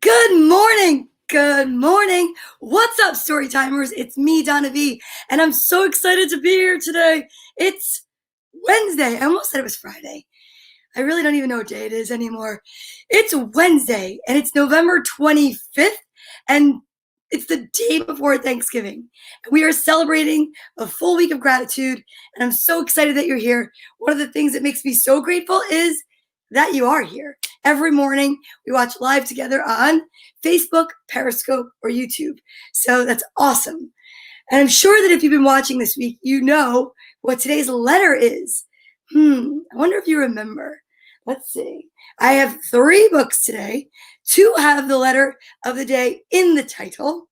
Good morning. Good morning. What's up, Storytimers? It's me, Donna Vee, and I'm so excited to be here today. It's Wednesday. I almost said it was Friday. I really don't even know what day it is anymore. It's Wednesday, and it's November 25th, and it's the day before Thanksgiving. We are celebrating a full week of gratitude, and I'm so excited that you're here. One of the things that makes me so grateful is that you are here. Every morning, we watch live together on Facebook, Periscope, or YouTube. So that's awesome. And I'm sure that if you've been watching this week, you know what today's letter is. I wonder if you remember. Let's see. I have 3 books today. 2 have the letter of the day in the title.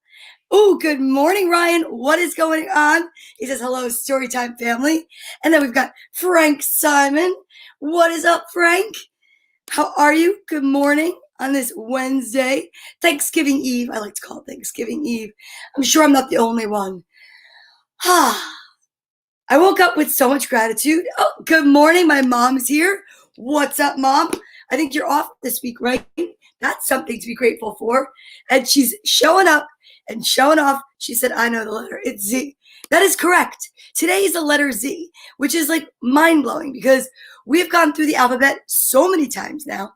Oh, good morning, Ryan. What is going on? He says, hello, Storytime family. And then we've got Frank Simon. What is up, Frank? How are you? Good morning on this Wednesday, Thanksgiving Eve. I like to call it Thanksgiving Eve. I'm sure I'm not the only one. I woke up with so much gratitude. Oh, good morning. My mom's here. What's up, Mom? I think you're off this week, right? That's something to be grateful for. And she's showing up and showing off. She said, I know the letter. It's Z. That is correct. Today is the letter Z, which is like mind-blowing because we've gone through the alphabet so many times now.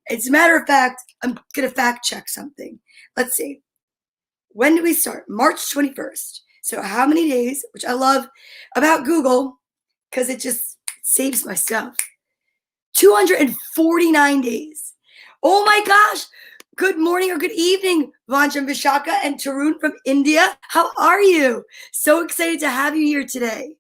As a matter of fact, I'm going to fact check something. Let's see. When did we start? March 21st. So how many days, which I love about Google because it just saves my stuff. 249 days. Oh my gosh. Good morning or good evening, Vancham Vishaka and Tarun from India. How are you? So excited to have you here today.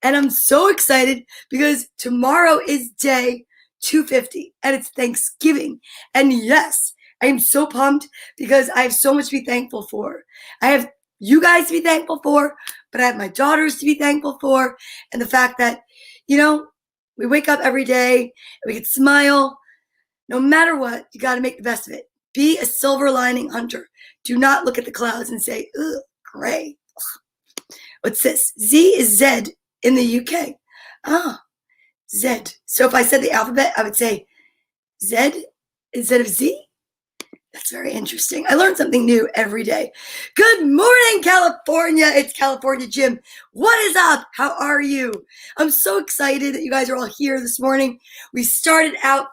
And I'm so excited because tomorrow is day 250 and it's Thanksgiving. And yes, I am so pumped because I have so much to be thankful for. I have you guys to be thankful for, but I have my daughters to be thankful for. And the fact that, we wake up every day and we can smile. No matter what, you got to make the best of it. Be a silver lining hunter. Do not look at the clouds and say, ugh, gray. What's this? Z is Z in the UK. Z. So if I said the alphabet, I would say Z instead of Z. That's very interesting. I learn something new every day. Good morning, California. It's California Jim. What is up? How are you? I'm so excited that you guys are all here this morning. We started out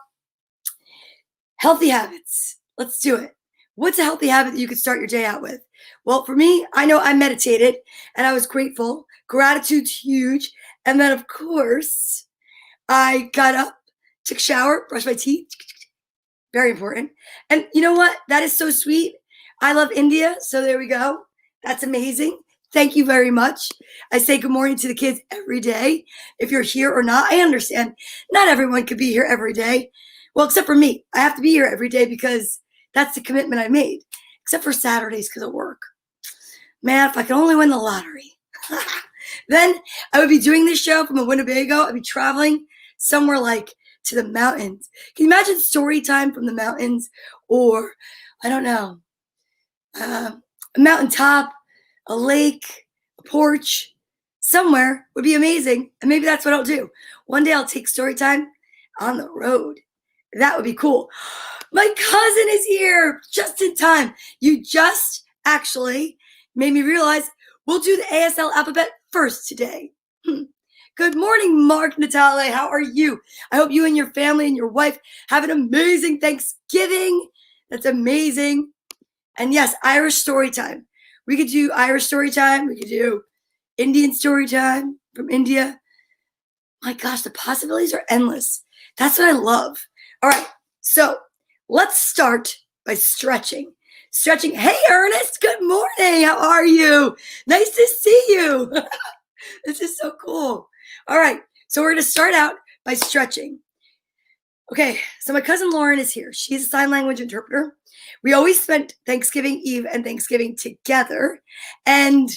healthy habits. Let's do it. What's a healthy habit that you could start your day out with? Well, for me, I know I meditated and I was grateful. Gratitude's huge. And then, of course, I got up, took a shower, brushed my teeth. Very important. And you know what? That is so sweet. I love India. So there we go. That's amazing. Thank you very much. I say good morning to the kids every day. If you're here or not, I understand. Not everyone could be here every day. Well, except for me. I have to be here every day because that's the commitment I made. Except for Saturdays because of work. Man, if I could only win the lottery. Then I would be doing this show from a Winnebago. I'd be traveling somewhere like to the mountains. Can you imagine story time from the mountains? Or, I don't know, a mountaintop, a lake, a porch, somewhere would be amazing. And maybe that's what I'll do. One day I'll take story time on the road. That would be cool. My cousin is here just in time. You just actually made me realize we'll do the ASL alphabet first today. Good morning, Mark Natale. How are you? I hope you and your family and your wife have an amazing Thanksgiving. That's amazing. And yes, Irish story time. We could do Irish story time. We could do Indian story time from India. My gosh, the possibilities are endless. That's what I love. All right, so let's start by stretching. Stretching. Hey, Ernest, good morning. How are you? Nice to see you. This is so cool. All right, so we're going to start out by stretching. Okay, so my cousin Lauren is here. She's a sign language interpreter. We always spent Thanksgiving Eve and Thanksgiving together, and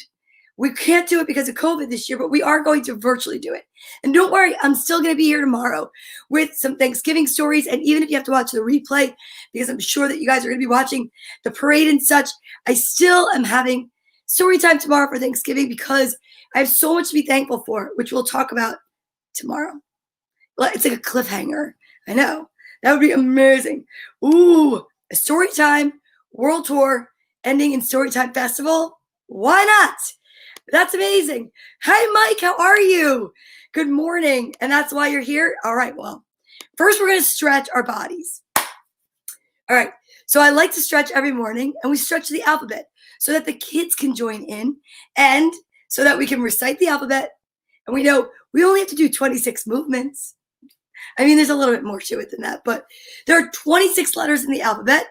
we can't do it because of COVID this year, but we are going to virtually do it. And don't worry, I'm still going to be here tomorrow with some Thanksgiving stories, and even if you have to watch the replay, because I'm sure that you guys are going to be watching the parade and such, I still am having story time tomorrow for Thanksgiving because I have so much to be thankful for, which we'll talk about tomorrow. Well, it's like a cliffhanger. I know. That would be amazing. Ooh, a story time world tour ending in Storytime Festival. Why not? That's amazing. Hi, Mike. How are you? Good morning. And that's why you're here? All right. Well, first we're going to stretch our bodies. All right. So I like to stretch every morning, and we stretch the alphabet so that the kids can join in and so that we can recite the alphabet. And we know we only have to do 26 movements. I mean, there's a little bit more to it than that, but there are 26 letters in the alphabet.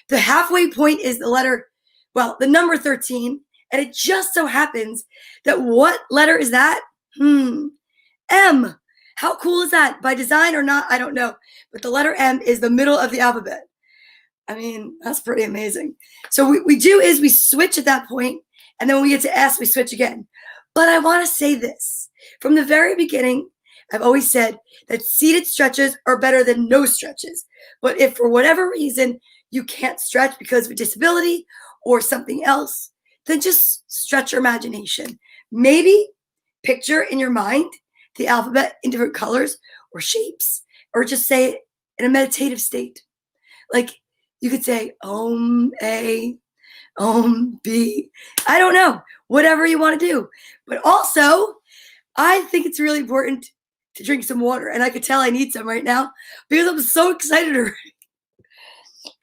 The halfway point is the number 13. And it just so happens that what letter is that? M. How cool is that? By design or not, I don't know. But the letter M is the middle of the alphabet. I mean, that's pretty amazing. So what we do is we switch at that point, and then when we get to S, we switch again. But I want to say this. From the very beginning, I've always said that seated stretches are better than no stretches. But if for whatever reason you can't stretch because of a disability or something else, then just stretch your imagination. Maybe picture in your mind the alphabet in different colors or shapes, or just say it in a meditative state. Like you could say Om A, Om B. I don't know, whatever you want to do. But also, I think it's really important to drink some water. And I could tell I need some right now because I'm so excited already.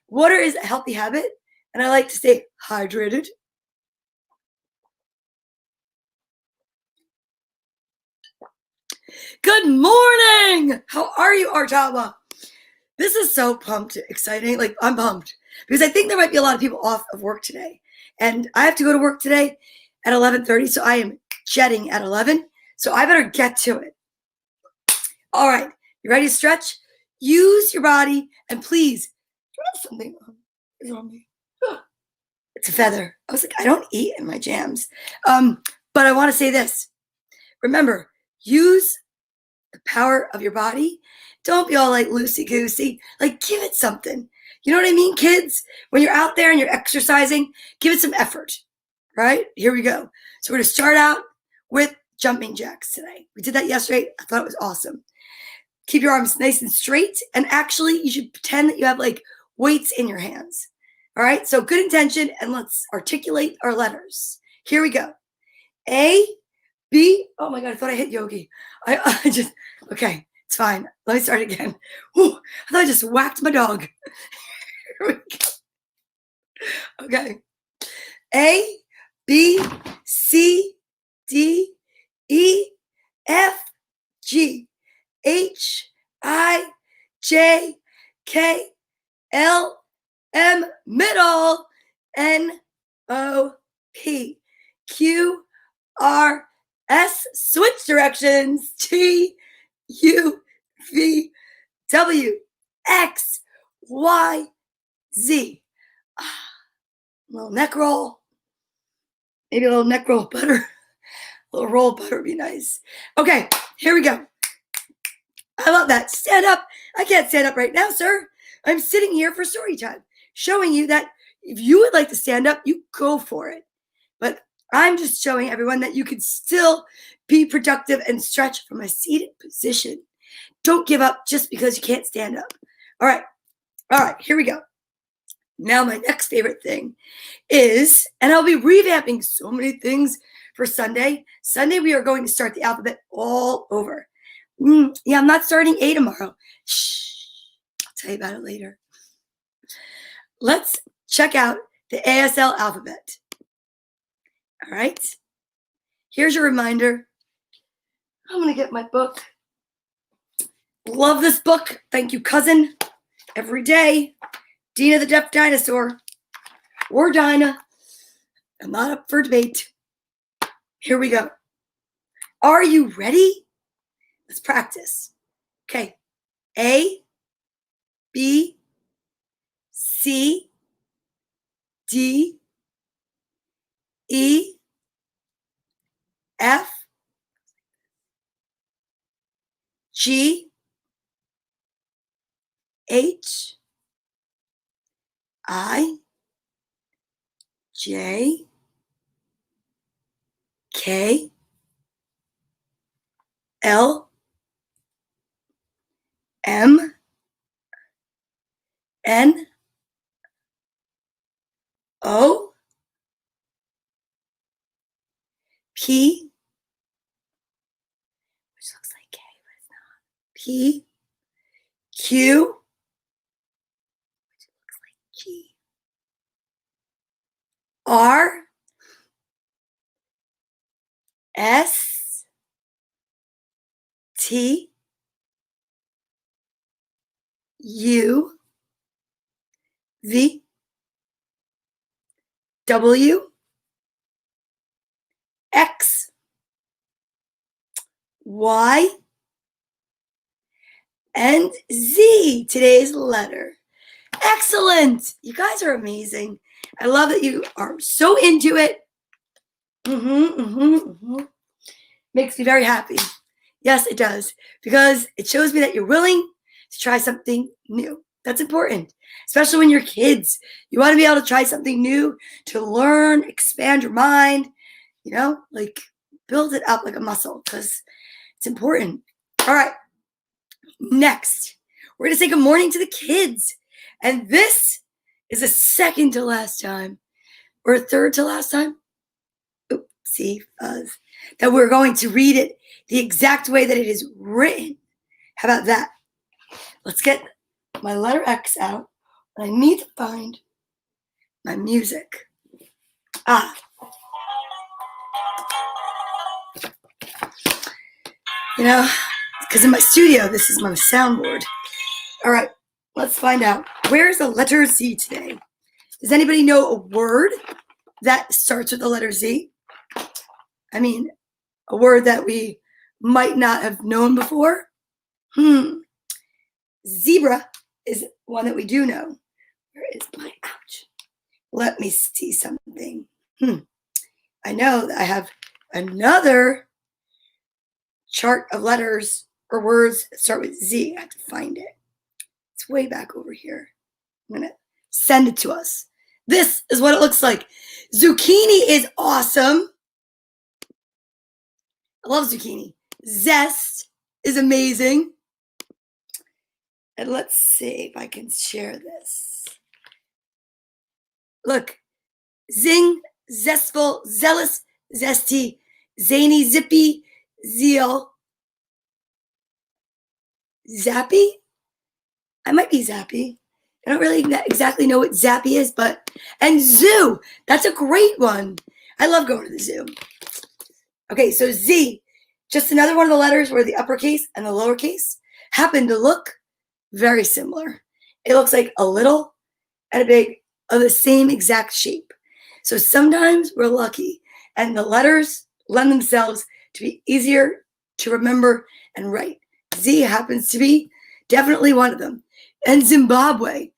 Water is a healthy habit, and I like to stay hydrated. Good morning! How are you, Artaba? This is so exciting. Like, I'm pumped because I think there might be a lot of people off of work today. And I have to go to work today at 11:30, so I am jetting at 11. So I better get to it. All right, you ready to stretch? Use your body, and please, something is on me. It's a feather. I was like, I don't eat in my jams. But I want to say this. Remember, use the power of your body. Don't be all like loosey-goosey. Like, give it something. You know what I mean, kids? When you're out there and you're exercising, give it some effort, right? Here we go. So we're going to start out with jumping jacks today. We did that yesterday. I thought it was awesome. Keep your arms nice and straight. And actually, you should pretend that you have like weights in your hands. All right? So good intention, and let's articulate our letters. Here we go. A, B. Oh my God, I thought I hit Yogi. Okay, it's fine. Let me start again. Whew, I thought I just whacked my dog. Here we go. Okay. A, B, C, D, E, F, G, H, I, J, K, L, M, middle, N, O, P, Q, R, S, switch directions, T, U, V, W, X, Y, Z. A little neck roll. Maybe a little neck roll of butter. A little roll of butter would be nice. Okay, here we go. I love that. Stand up. I can't stand up right now, sir. I'm sitting here for story time, showing you that if you would like to stand up, you go for it. But I'm just showing everyone that you can still be productive and stretch from a seated position. Don't give up just because you can't stand up. All right, here we go. Now my next favorite thing is, and I'll be revamping so many things for Sunday. Sunday, we are going to start the alphabet all over. Yeah, I'm not starting A tomorrow. Shh, I'll tell you about it later. Let's check out the ASL alphabet. All right, here's your reminder. I'm gonna get my book. Love this book. Thank you, cousin. Every day. Dina the Deaf Dinosaur. Or Dinah. I'm not up for debate. Here we go. Are you ready? Let's practice. Okay. A, B, C, D, E, F, G, H, I, J, K, L, M, N, O, P, which looks like K, but it's not. P, Q, which looks like G, R, S, T, U, V, W, X, Y, and Z, today's letter. Excellent. You guys are amazing. I love that you are so into it. Makes me very happy. Yes, it does. Because it shows me that you're willing to try something new. That's important, especially when you're kids. You want to be able to try something new, to learn, expand your mind, like build it up like a muscle, because it's important. All right. Next, we're going to say good morning to the kids. And this is a second to last time, or a third to last time. Oopsie fuzz. That we're going to read it the exact way that it is written. How about that? Let's get my letter X out. I need to find my music. Because in my studio, this is my soundboard. All right, let's find out. Where's the letter Z today? Does anybody know a word that starts with the letter Z? I mean, a word that we might not have known before? Zebra is one that we do know. Where is my, ouch. Let me see something. I know that I have another chart of letters or words that start with Z. I have to find it. It's way back over here. I'm going to send it to us. This is what it looks like. Zucchini is awesome. I love zucchini. Zest is amazing. And let's see if I can share this. Look. Zing, zestful, zealous, zesty, zany, zippy, zeal. Zappy? I might be zappy. I don't really exactly know what zappy is, and zoo. That's a great one. I love going to the zoo. Okay, so Z, just another one of the letters where the uppercase and the lowercase happen to look very similar. It looks like a little and a big of the same exact shape. So sometimes we're lucky and the letters lend themselves to be easier to remember and write. Z happens to be definitely one of them. And Zimbabwe,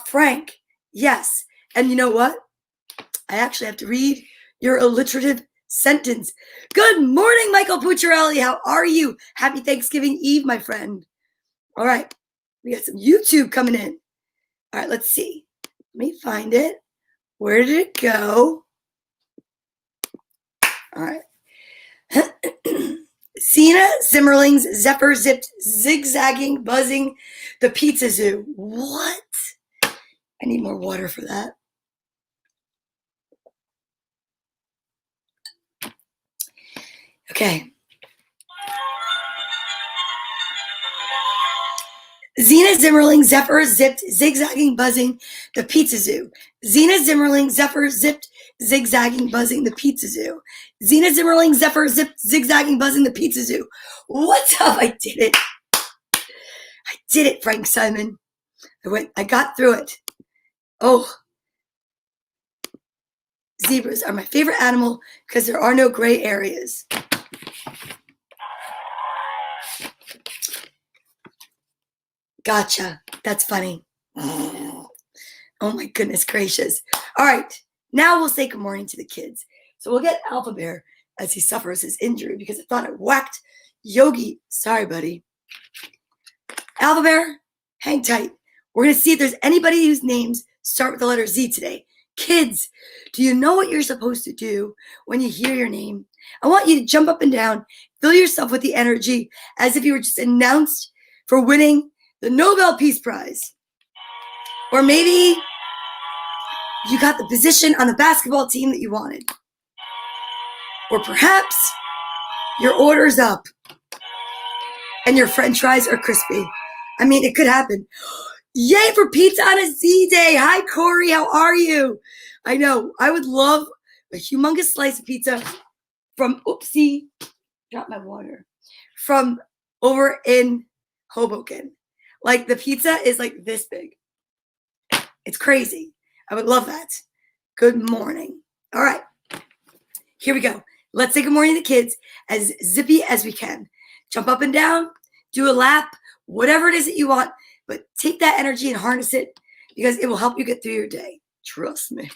Frank, yes. And you know what? I actually have to read your alliterative sentence. Good morning, Michael Pucciarelli. How are you? Happy Thanksgiving Eve, my friend. All right. We got some YouTube coming in. All right, let's see. Let me find it. Where did it go? All right. Sina, Zimmerlings, Zephyr, Zipped, Zigzagging, Buzzing, the Pizza Zoo. What? I need more water for that. Okay. Zena, Zimmerling, Zephyr, Zipped, Zigzagging, Buzzing, the Pizza Zoo. Zena, Zimmerling, Zephyr, Zipped, Zigzagging, Buzzing, the Pizza Zoo. Zena, Zimmerling, Zephyr, Zipped, Zigzagging, Buzzing, the Pizza Zoo. What's up? I did it. I did it, Frank Simon. I got through it. Oh. Zebras are my favorite animal because there are no gray areas. Gotcha. That's funny. Oh my goodness gracious. All right. Now we'll say good morning to the kids. So we'll get Alpha Bear as he suffers his injury because I thought I whacked Yogi. Sorry, buddy. Alpha Bear, hang tight. We're going to see if there's anybody whose names start with the letter Z today. Kids, do you know what you're supposed to do when you hear your name? I want you to jump up and down, fill yourself with the energy as if you were just announced for winning the Nobel Peace Prize. Or maybe you got the position on the basketball team that you wanted. Or perhaps your order's up and your french fries are crispy. I mean, it could happen. Yay for pizza on a Z day. Hi, Corey. How are you? I know. I would love a humongous slice of pizza from, oopsie, dropped my water, from over in Hoboken. Like, the pizza is like this big. It's crazy. I would love that. Good morning. All right. Here we go. Let's say good morning to the kids as zippy as we can. Jump up and down, do a lap, whatever it is that you want, but take that energy and harness it because it will help you get through your day. Trust me.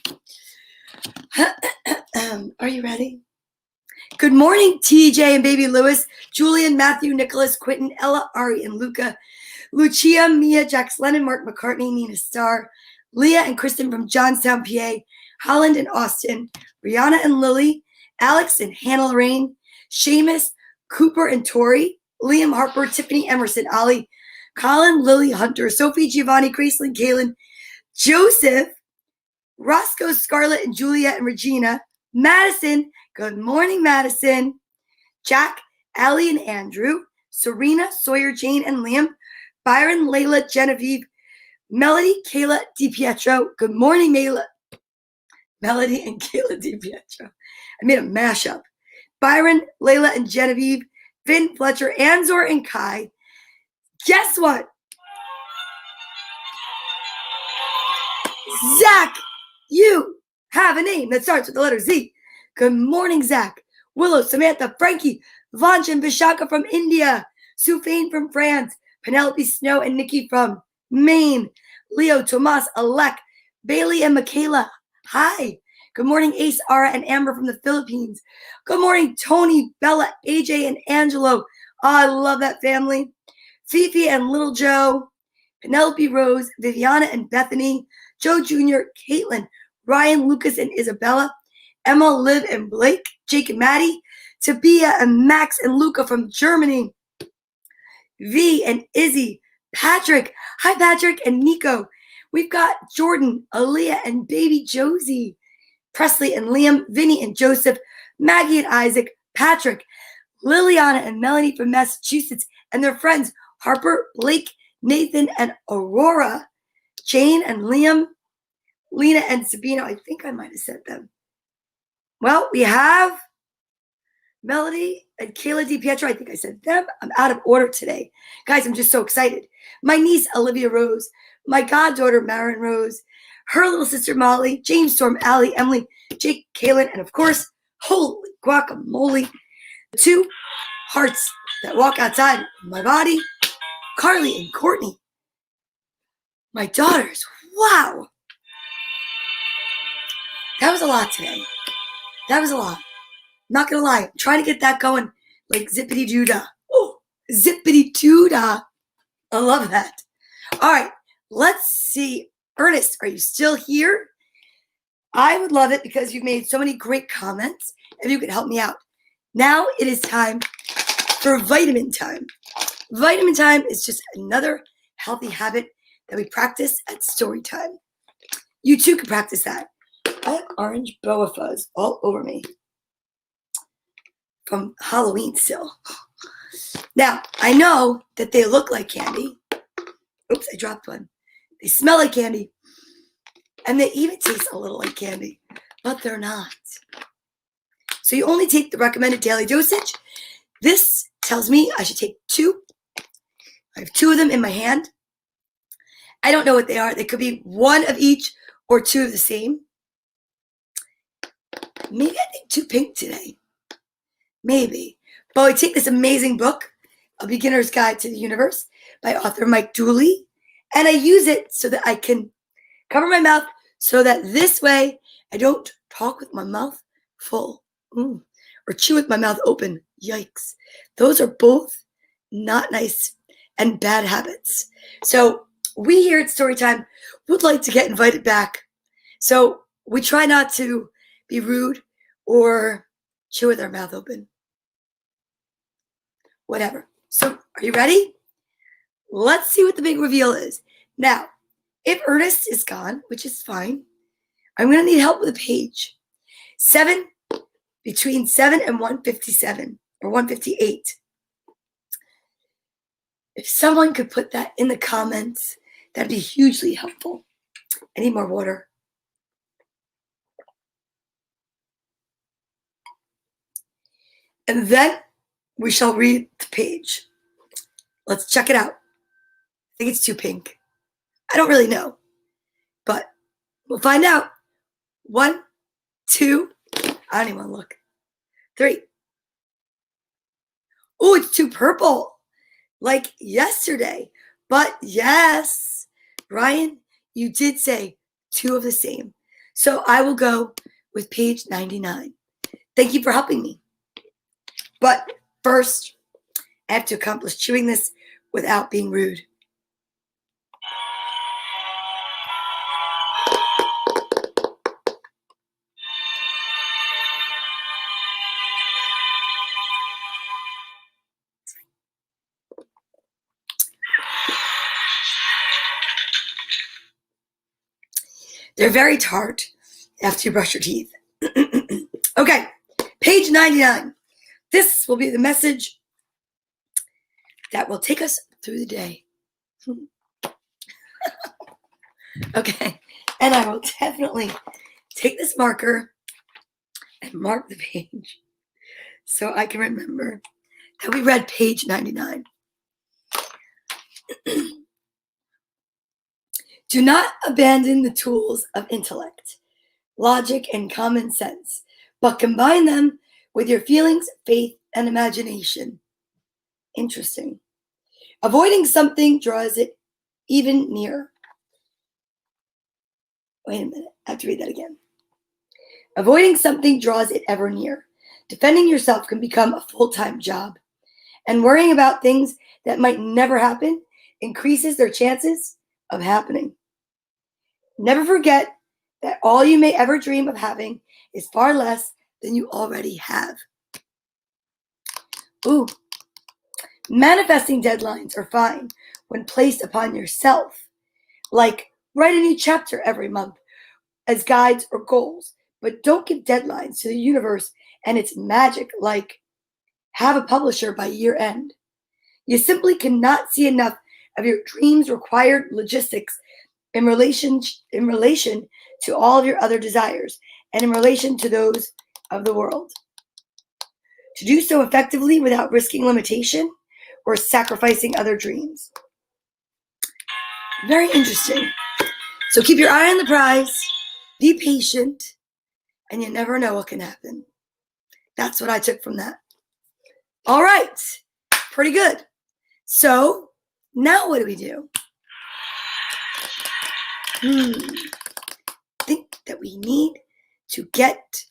Are you ready? Good morning, TJ and baby Lewis, Julian, Matthew, Nicholas, Quentin, Ella, Ari, and Luca, Lucia, Mia, Jax Lennon, Mark McCartney, Nina Starr, Leah and Kristen from Johnstown, PA, Holland and Austin, Brianna and Lily, Alex and Hannah Lorraine, Seamus, Cooper and Tori, Liam Harper, Tiffany Emerson, Ollie, Colin, Lily, Hunter, Sophie, Giovanni, Gracelyn, Kaylin, Joseph, Roscoe, Scarlett, and Juliet and Regina, Madison, good morning, Madison, Jack, Allie, and Andrew, Serena, Sawyer, Jane, and Liam, Byron, Layla, Genevieve, Melody, Kayla, DiPietro, good morning, Melody and Kayla DiPietro. I made a mashup. Byron, Layla, and Genevieve, Finn, Fletcher, Anzor, and Kai. Guess what? Zach, you have a name that starts with the letter Z. Good morning, Zach. Willow, Samantha, Frankie, Vanchan, Vishaka from India, Sufain from France, Penelope Snow and Nikki from Maine, Leo, Tomas, Alec, Bailey, and Michaela. Hi. Good morning, Ace, Ara, and Amber from the Philippines. Good morning, Tony, Bella, AJ, and Angelo. Oh, I love that family. Fifi and Little Joe, Penelope Rose, Viviana and Bethany, Joe Jr., Caitlin, Ryan, Lucas, and Isabella, Emma, Liv, and Blake, Jake and Maddie, Tabia and Max and Luca from Germany, V and Izzy, Patrick, hi Patrick, and Nico. We've got Jordan, Aaliyah, and baby Josie, Presley and Liam, Vinny and Joseph, Maggie and Isaac, Patrick, Liliana and Melanie from Massachusetts, and their friends Harper, Blake, Nathan, and Aurora, Jane and Liam, Lena and Sabina. I think I might have said them. Well, we have Melody and Kayla DiPietro. I think I said them. I'm out of order today. Guys, I'm just so excited. My niece, Olivia Rose, my goddaughter, Marin Rose, her little sister, Molly, James Storm, Allie, Emily, Jake, Kaylin, and of course, holy guacamole, the two hearts that walk outside my body, Carly and Courtney, my daughters. Wow. That was a lot today. That was a lot. Not gonna lie, I'm trying to get that going like zippity doo-dah. Oh, zippity doo-dah. I love that. All right, let's see. Ernest, are you still here? I would love it because you've made so many great comments. If you could help me out. Now it is time for vitamin time. Vitamin time is just another healthy habit that we practice at story time. You too can practice that. I have orange boa fuzz all over me from Halloween still. Now, I know that they look like candy. Oops, I dropped one. They smell like candy. And they even taste a little like candy, but they're not. So you only take the recommended daily dosage. This tells me I should take 2. I have 2 of them in my hand. I don't know what they are. They could be 1 of each or 2 of the same. Maybe I think 2 pink today. Maybe. But I take this amazing book, A Beginner's Guide to the Universe by author Mike Dooley, and I use it so that I can cover my mouth so that this way I don't talk with my mouth full or chew with my mouth open. Yikes. Those are both not nice and bad habits. So we here at Storytime would like to get invited back. So we try not to be rude or chew with our mouth open. Whatever. So are you ready? Let's see what the big reveal is. Now, if Ernest is gone, which is fine, I'm going to need help with a page. Between 7 and 157 or 158. If someone could put that in the comments, that'd be hugely helpful. I need more water. And then we shall read the page. Let's check it out. I think it's too pink. I don't really know, but we'll find out. 1, 2, I don't even want to look. 3. Oh, it's too purple, like yesterday. But yes, Ryan, you did say 2 of the same. So I will go with page 99. Thank you for helping me. But first, I have to accomplish chewing this without being rude. They're very tart after you brush your teeth. Okay, page 99. This will be the message that will take us through the day. Okay, and I will definitely take this marker and mark the page so I can remember that we read page 99. Do not abandon the tools of intellect, logic, and common sense, but combine them with your feelings, faith, and imagination. Interesting. Avoiding something draws it even nearer. Wait a minute, I have to read that again. Avoiding something draws it ever near. Defending yourself can become a full-time job. And worrying about things that might never happen increases their chances of happening. Never forget that all you may ever dream of having is far less than you already have. Ooh. Manifesting deadlines are fine when placed upon yourself, like write a new chapter every month as guides or goals, but don't give deadlines to the universe and its magic like have a publisher by year end. You simply cannot see enough of your dreams' required logistics in relation to all of your other desires and in relation to those of the world. To do so effectively without risking limitation or sacrificing other dreams. Very interesting. So keep your eye on the prize, be patient, and you never know what can happen. That's what I took from that. All right, pretty good. So now what do we do? I think that we need to get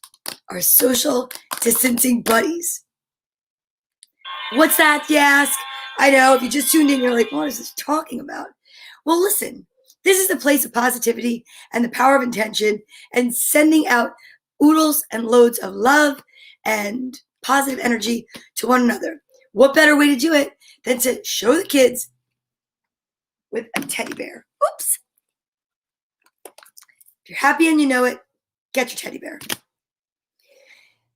our social distancing buddies. What's that, you ask? I know, if you just tuned in, you're like, what is this talking about? Well, listen, this is the place of positivity and the power of intention and sending out oodles and loads of love and positive energy to one another. What better way to do it than to show the kids with a teddy bear? Oops. If you're happy and you know it, get your teddy bear.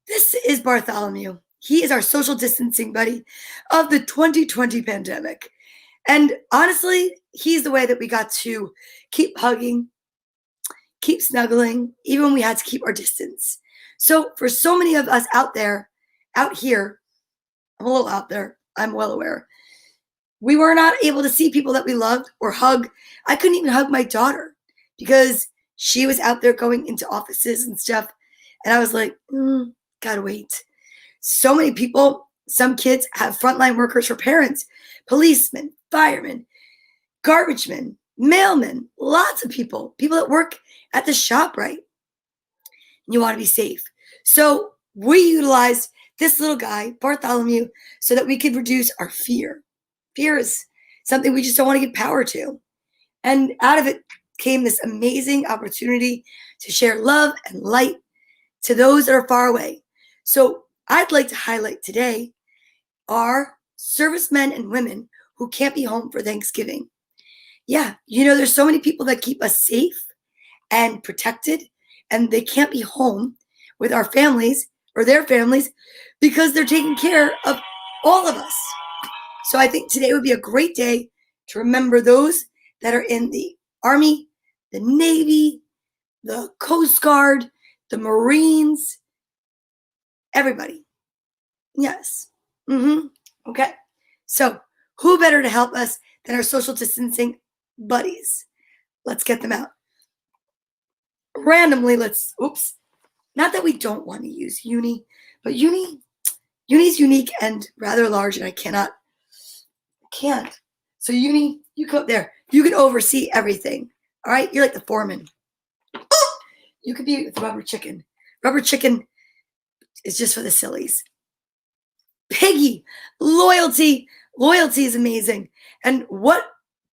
This is Bartholomew. He is our social distancing buddy of the 2020 pandemic. And honestly, he's the way that we got to keep hugging, keep snuggling, even when we had to keep our distance. So for so many of us out here, I'm a little out there, I'm well aware, we were not able to see people that we loved or hug. I couldn't even hug my daughter because she was out there going into offices and stuff. And I was like, gotta wait. So many people, some kids have frontline workers for parents, policemen, firemen, garbage men, mailmen, lots of people that work at the shop, right? You want to be safe. So we utilized this little guy, Bartholomew, so that we could reduce our fear. Fear is something we just don't want to give power to. And out of it came this amazing opportunity to share love and light to those that are far away. So I'd like to highlight today our servicemen and women who can't be home for Thanksgiving. Yeah, there's so many people that keep us safe and protected and they can't be home with our families or their families because they're taking care of all of us. So I think today would be a great day to remember those that are in the Army, the Navy, the Coast Guard, the Marines, everybody. Yes. Okay. So who better to help us than our social distancing buddies? Let's get them out. Randomly, not that we don't want to use Uni, but Uni's unique and rather large, and I can't. So Uni, you come up there. You can oversee everything. All right? You're like the foreman. You could be the rubber chicken. Rubber chicken is just for the sillies. Piggy, loyalty. Loyalty is amazing. And what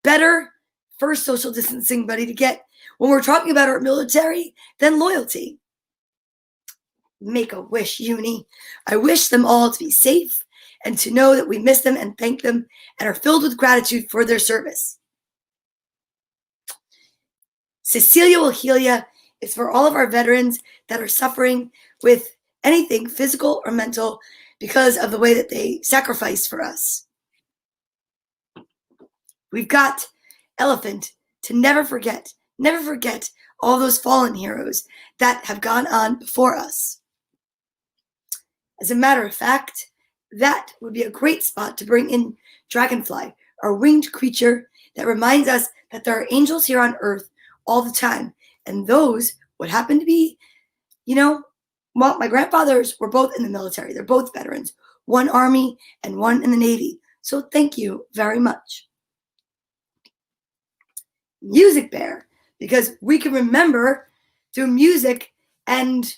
better first social distancing buddy to get when we're talking about our military than loyalty? Make a wish, Uni. I wish them all to be safe and to know that we miss them and thank them and are filled with gratitude for their service. Cecilia will heal ya is for all of our veterans that are suffering with anything physical or mental because of the way that they sacrifice for us. We've got Elephant to never forget all those fallen heroes that have gone on before us. As a matter of fact, that would be a great spot to bring in Dragonfly, our winged creature that reminds us that there are angels here on Earth all the time. And those would happen to be, well, my grandfathers were both in the military. They're both veterans, one Army and one in the Navy. So thank you very much. Music Bear, because we can remember through music, and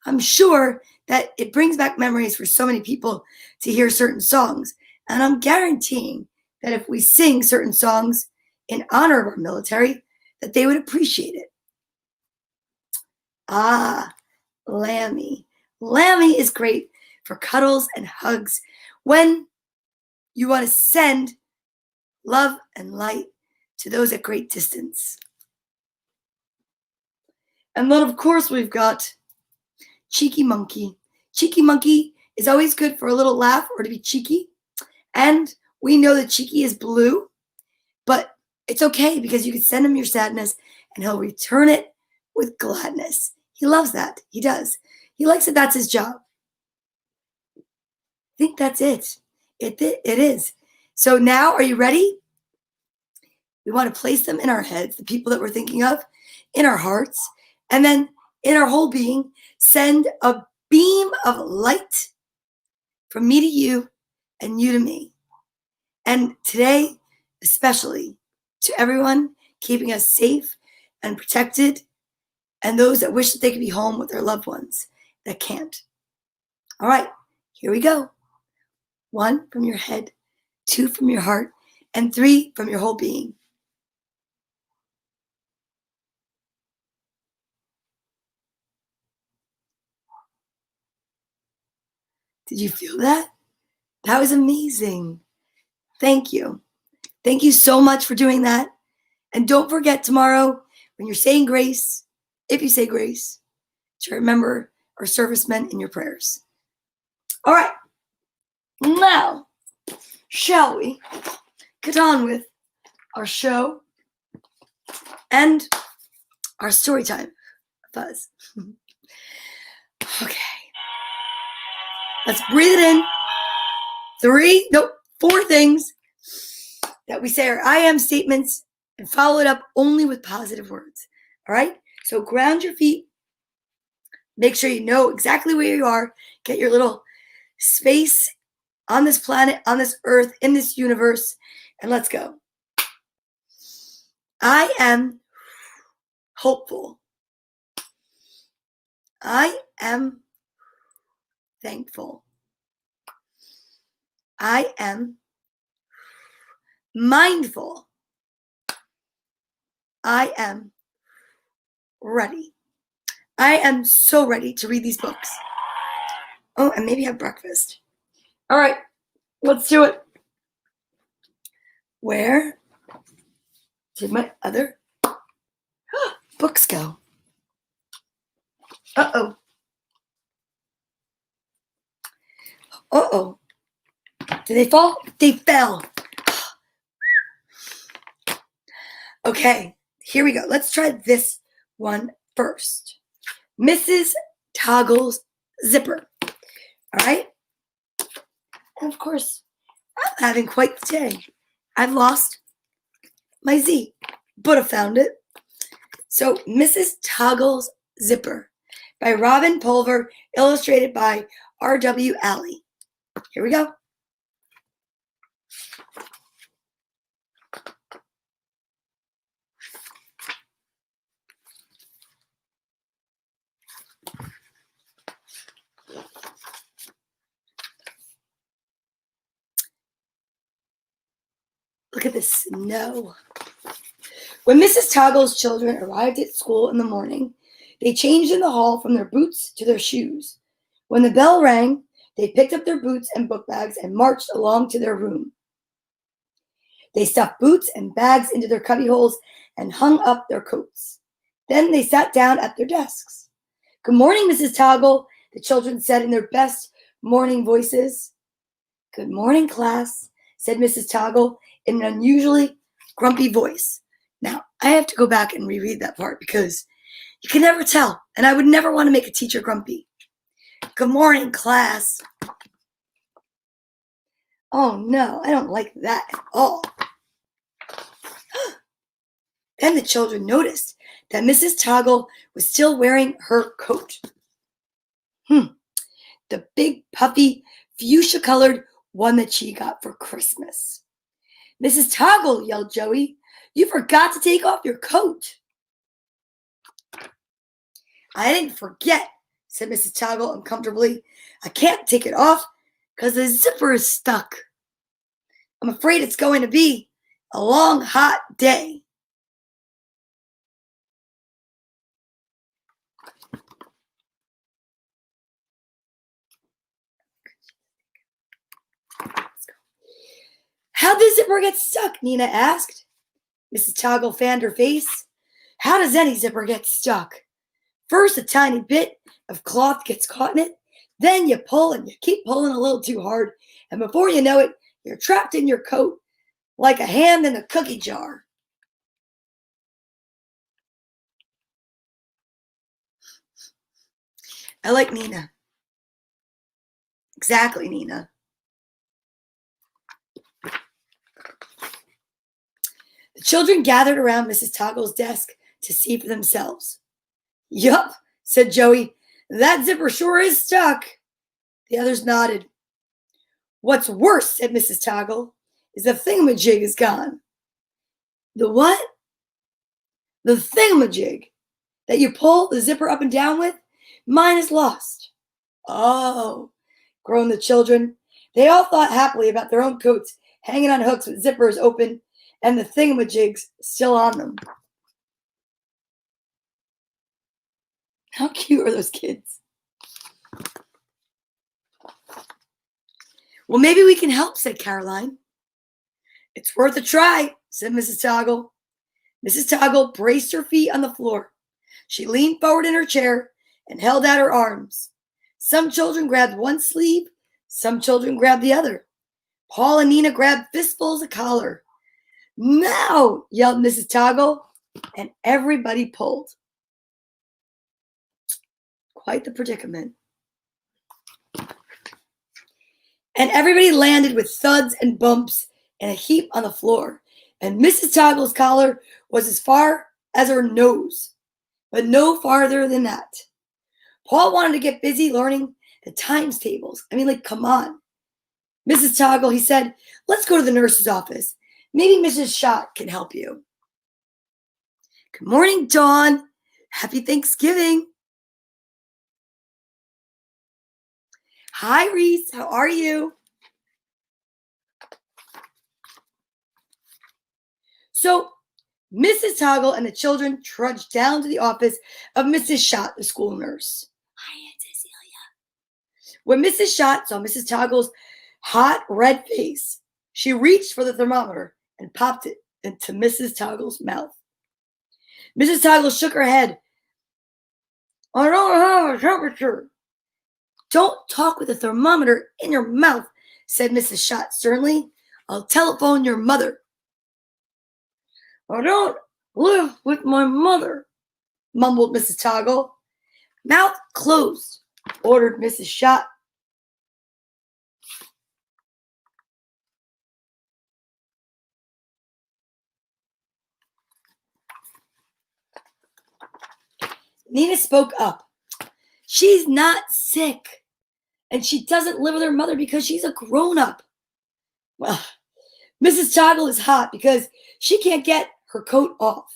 I'm sure that it brings back memories for so many people to hear certain songs. And I'm guaranteeing that if we sing certain songs in honor of our military, that they would appreciate it. Lammy. Lammy is great for cuddles and hugs when you want to send love and light to those at great distance. And then, of course, we've got Cheeky Monkey. Cheeky Monkey is always good for a little laugh or to be cheeky. And we know that Cheeky is blue, but it's okay because you can send him your sadness and he'll return it with gladness. He loves that. He does. He likes it. That's his job. I think that's it. It is. So now, are you ready? We want to place them in our heads, the people that we're thinking of, in our hearts, and then in our whole being, send a beam of light from me to you and you to me. And today, especially to everyone keeping us safe and protected, and those that wish that they could be home with their loved ones that can't. All right, here we go. 1 from your head, 2 from your heart, and 3 from your whole being. Did you feel that? That was amazing. Thank you. Thank you so much for doing that. And don't forget tomorrow when you're saying grace, if you say grace, to remember our servicemen in your prayers. All right. Now, shall we get on with our show and our story time buzz? Okay. Let's breathe it in. 4 things that we say are I am statements and follow it up only with positive words. All right? So ground your feet. Make sure you know exactly where you are. Get your little space on this planet, on this earth, in this universe, and let's go. I am hopeful. I am thankful. I am mindful. I am ready. I am so ready to read these books. Oh, and maybe have breakfast. All right, let's do it. Where did my other books go? Uh-oh. Uh-oh. Did they fall? They fell. Okay, here we go. Let's try this one first. Mrs. Toggle's zipper. All right? And of course, I'm having quite the day. I've lost my Z, but I found it. So, Mrs. Toggle's zipper by Robin Pulver, illustrated by R.W. Alley. Here we go. Look at the snow. When Mrs. Toggle's children arrived at school in the morning, they changed in the hall from their boots to their shoes. When the bell rang, they picked up their boots and book bags and marched along to their room. They stuffed boots and bags into their cubbyholes and hung up their coats. Then they sat down at their desks. "Good morning, Mrs. Toggle," the children said in their best morning voices. "Good morning, class," said Mrs. Toggle in an unusually grumpy voice. Now, I have to go back and reread that part because you can never tell, and I would never want to make a teacher grumpy. "Good morning, class." Oh no, I don't like that at all. Then the children noticed that Mrs. Toggle was still wearing her coat. The big, puffy, fuchsia-colored one that she got for Christmas. "Mrs. Toggle," yelled Joey, "you forgot to take off your coat." "I didn't forget," said Mrs. Toggle uncomfortably. "I can't take it off because the zipper is stuck. I'm afraid it's going to be a long, hot day." "How'd the zipper get stuck?" Nina asked. Mrs. Toggle fanned her face. "How does any zipper get stuck? First, a tiny bit of cloth gets caught in it. Then you pull and you keep pulling a little too hard. And before you know it, you're trapped in your coat like a hand in a cookie jar." I like Nina. Exactly, Nina. The children gathered around Mrs. Toggle's desk to see for themselves. "Yup," said Joey. "That zipper sure is stuck." The others nodded. "What's worse," said Mrs. Toggle, "is the thingamajig is gone." "The what?" "The thingamajig that you pull the zipper up and down with. Mine is lost." "Oh," groaned the children. They all thought happily about their own coats hanging on hooks with zippers open and the thingamajigs still on them. How cute are those kids? "Well, maybe we can help," said Caroline. "It's worth a try," said Mrs. Toggle. Mrs. Toggle braced her feet on the floor. She leaned forward in her chair and held out her arms. Some children grabbed one sleeve, some children grabbed the other. Paul and Nina grabbed fistfuls of collar. "Now!" yelled Mrs. Toggle, and everybody pulled. Quite the predicament. And everybody landed with thuds and bumps in a heap on the floor, and Mrs. Toggle's collar was as far as her nose, but no farther than that. Paul wanted to get busy learning the times tables. I mean, like, come on. "Mrs. Toggle," he said, "let's go to the nurse's office. Maybe Mrs. Schott can help you." "Good morning, Dawn. Happy Thanksgiving." "Hi, Reese. How are you?" So Mrs. Toggle and the children trudged down to the office of Mrs. Schott, the school nurse. "Hi, Aunt Cecilia." When Mrs. Schott saw Mrs. Toggle's hot red face, she reached for the thermometer and popped it into Mrs. Toggle's mouth. Mrs. Toggle shook her head. I don't have a temperature. Don't talk with a thermometer in your mouth, said Mrs. Shot sternly. I'll telephone your mother. I don't live with my mother, mumbled Mrs. Toggle. Mouth closed, ordered Mrs. Shot. Nina spoke up. She's not sick, and she doesn't live with her mother because she's a grown-up. Well, Mrs. Toggle is hot because she can't get her coat off.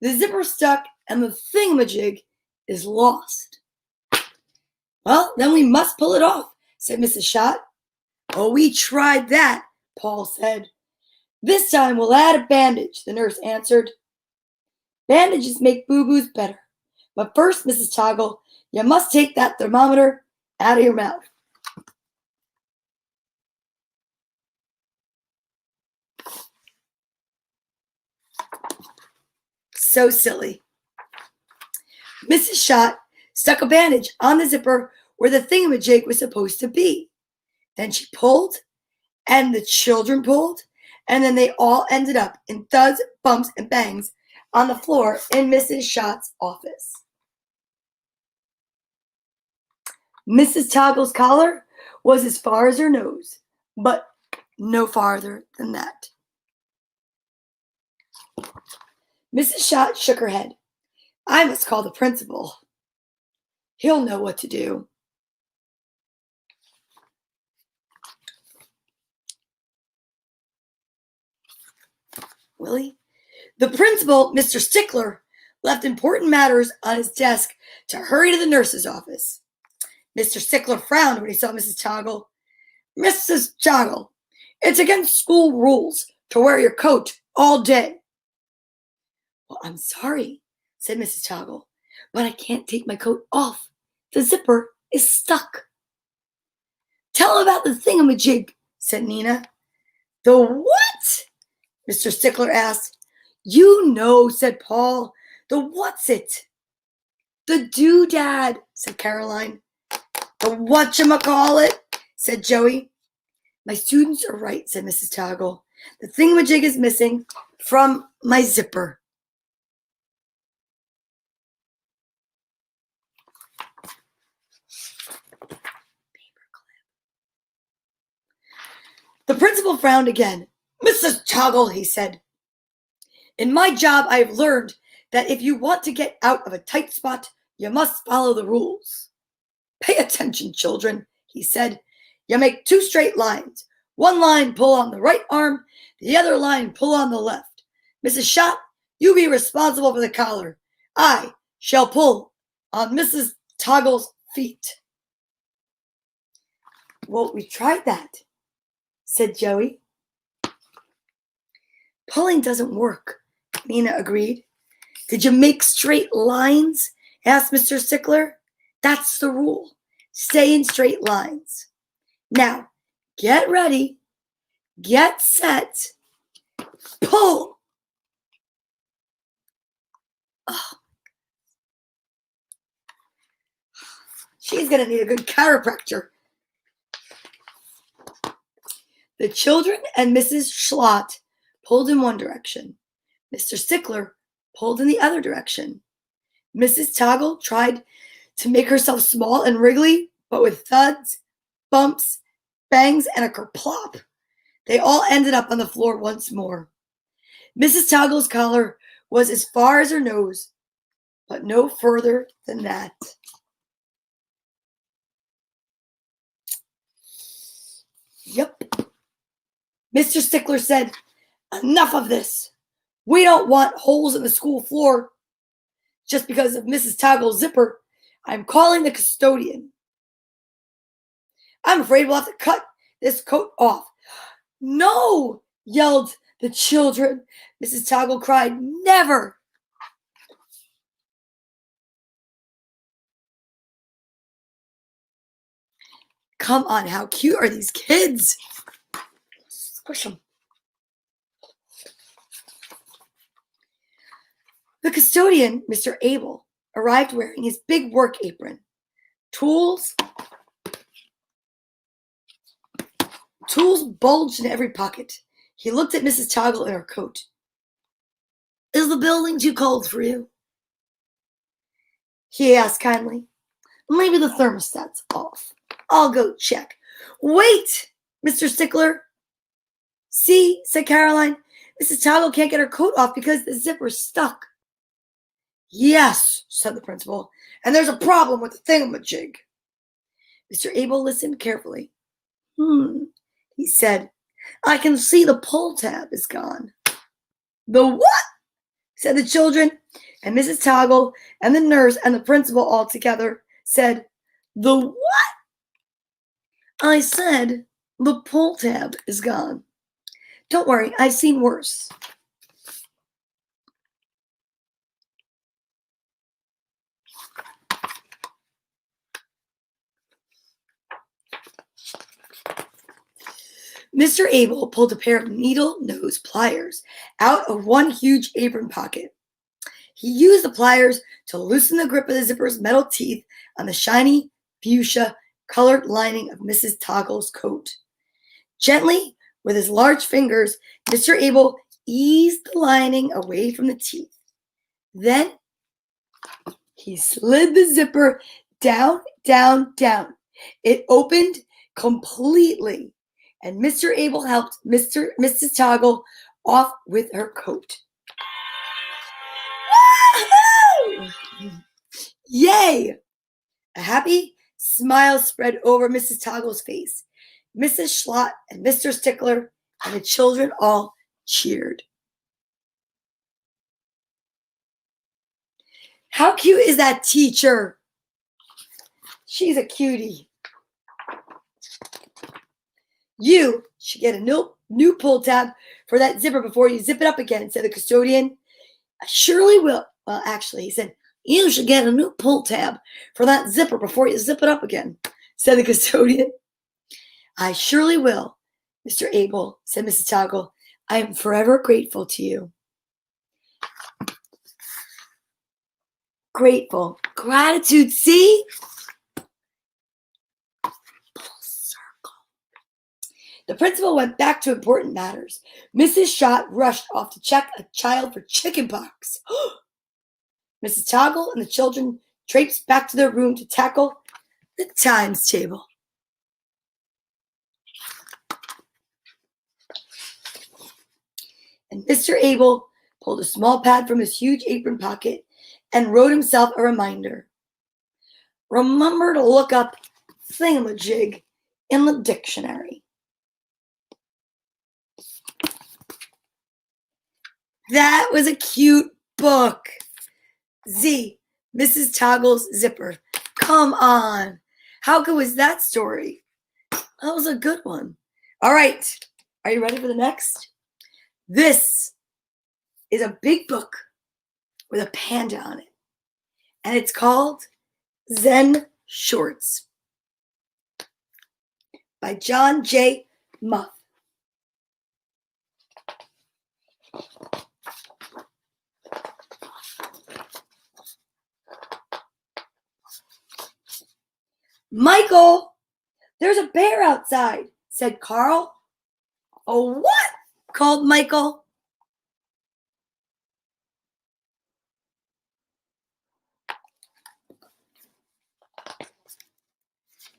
The zipper's stuck, and the thingamajig is lost. Well, then we must pull it off, said Mrs. Shot. Oh, we tried that, Paul said. This time we'll add a bandage, the nurse answered. Bandages make boo-boos better. But first, Mrs. Toggle, you must take that thermometer out of your mouth. So silly. Mrs. Shot stuck a bandage on the zipper where the thingamajig was supposed to be. Then she pulled, and the children pulled, and then they all ended up in thuds, bumps, and bangs on the floor in Mrs. Shot's office. Mrs. Toggle's collar was as far as her nose, but no farther than that. Mrs. Shot shook her head. I must call the principal. He'll know what to do. Willie? The principal, Mr. Stickler, left important matters on his desk to hurry to the nurse's office. Mr. Stickler frowned when he saw Mrs. Toggle. Mrs. Toggle, it's against school rules to wear your coat all day. Well, I'm sorry, said Mrs. Toggle, but I can't take my coat off. The zipper is stuck. Tell him about the thingamajig, said Nina. The what? Mr. Stickler asked. You know, said Paul. The what's it? The doodad, said Caroline. The whatchamacallit, said Joey. My students are right, said Mrs. Toggle. The thingamajig is missing from my zipper. The principal frowned again. Mrs. Toggle, he said. In my job, I have learned that if you want to get out of a tight spot, you must follow the rules. Pay attention, children, he said. You make 2 straight lines. One line pull on the right arm, the other line pull on the left. Mrs. Shot, you be responsible for the collar. I shall pull on Mrs. Toggle's feet. Well, we tried that, said Joey. Pulling doesn't work, Nina agreed. Did you make straight lines? Asked Mr. Stickler. That's the rule. Stay in straight lines. Now, get ready, get set, pull. Oh. She's going to need a good chiropractor. The children and Mrs. Schlott pulled in one direction. Mr. Stickler pulled in the other direction. Mrs. Toggle tried to make herself small and wriggly, but with thuds, bumps, bangs, and a kerplop, they all ended up on the floor once more. Mrs. Toggle's collar was as far as her nose, but no further than that. Yep. Mr. Stickler said, enough of this. We don't want holes in the school floor just because of Mrs. Toggle's zipper. I'm calling the custodian. I'm afraid we'll have to cut this coat off. No, yelled the children. Mrs. Toggle cried, never. Come on, how cute are these kids? Squish them. The custodian, Mr. Abel, arrived wearing his big work apron. Tools bulged in every pocket. He looked at Mrs. Toggle in her coat. "Is the building too cold for you?" he asked kindly. "Maybe the thermostat's off. I'll go check." "Wait, Mr. Stickler." "See," said Caroline, "Mrs. Toggle can't get her coat off because the zipper's stuck." "Yes," said the principal, "and there's a problem with the thingamajig." Mr. Abel listened carefully. He said, "I can see the pull tab is gone." "The what?" said the children, and Mrs. Toggle and the nurse and the principal all together said, "The what?" "I said the pull tab is gone. Don't worry, I've seen worse." Mr. Abel pulled a pair of needle-nose pliers out of one huge apron pocket. He used the pliers to loosen the grip of the zipper's metal teeth on the shiny fuchsia-colored lining of Mrs. Toggle's coat. Gently, with his large fingers, Mr. Abel eased the lining away from the teeth. Then he slid the zipper down, down, down. It opened completely, and Mr. Abel helped Mrs. Toggle off with her coat. Woo-hoo! Yay! A happy smile spread over Mrs. Toggle's face. Mrs. Schlott and Mr. Stickler and the children all cheered. "How cute is that teacher?" "She's a cutie." "You should get a new pull tab for that zipper before you zip it up again," said the custodian. "I surely will." "Well, actually," he said, "you should get a new pull tab for that zipper before you zip it up again," said the custodian. "I surely will, Mr. Abel," said Mrs. Toggle. "I am forever grateful to you." Grateful. Gratitude, see? The principal went back to important matters. Mrs. Schott rushed off to check a child for chickenpox. Mrs. Toggle and the children traipsed back to their room to tackle the times table. And Mr. Abel pulled a small pad from his huge apron pocket and wrote himself a reminder. "Remember to look up thingamajig in the dictionary." That was a cute book. Z, Mrs. Toggle's zipper. Come on. How good was that story? That was a good one. All right. Are you ready for the next? This is a big book with a panda on it. And it's called Zen Shorts by John J. Muth. "Michael, there's a bear outside," said Carl. "A what?" called Michael.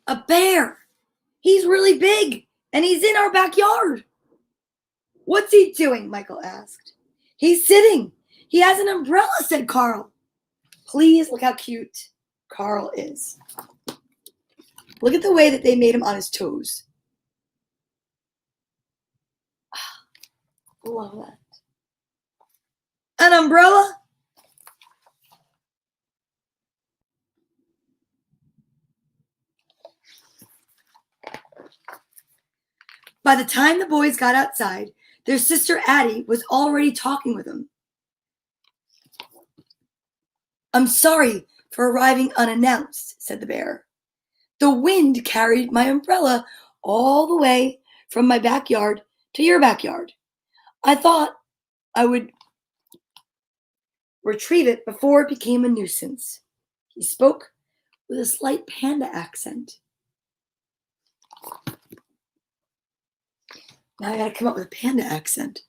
"A bear. He's really big, and he's in our backyard." "What's he doing?" Michael asked. "He's sitting. He has an umbrella," said Carl. Please look how cute Carl is. Look at the way that they made him on his toes. Love that. An umbrella? By the time the boys got outside, their sister Addie was already talking with them. "I'm sorry for arriving unannounced," said the bear. "The wind carried my umbrella all the way from my backyard to your backyard. I thought I would retrieve it before it became a nuisance." He spoke with a slight panda accent. Now I gotta come up with a panda accent.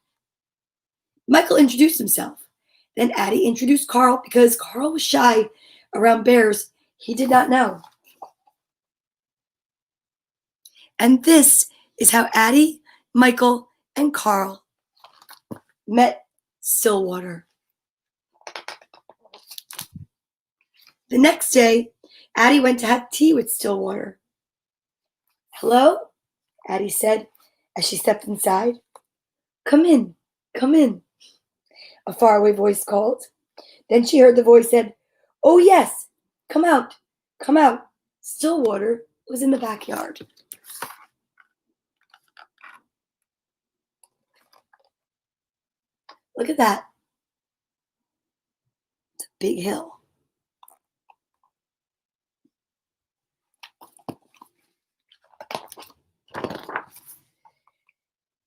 Michael introduced himself. Then Addie introduced Carl because Carl was shy around bears he did not know. And this is how Addie, Michael, and Carl met Stillwater. The next day, Addie went to have tea with Stillwater. "Hello?" Addie said as she stepped inside. Come in, a faraway voice called. Then she heard the voice said, "Oh yes, come out, come out." Stillwater was in the backyard. Look at that. It's a big hill.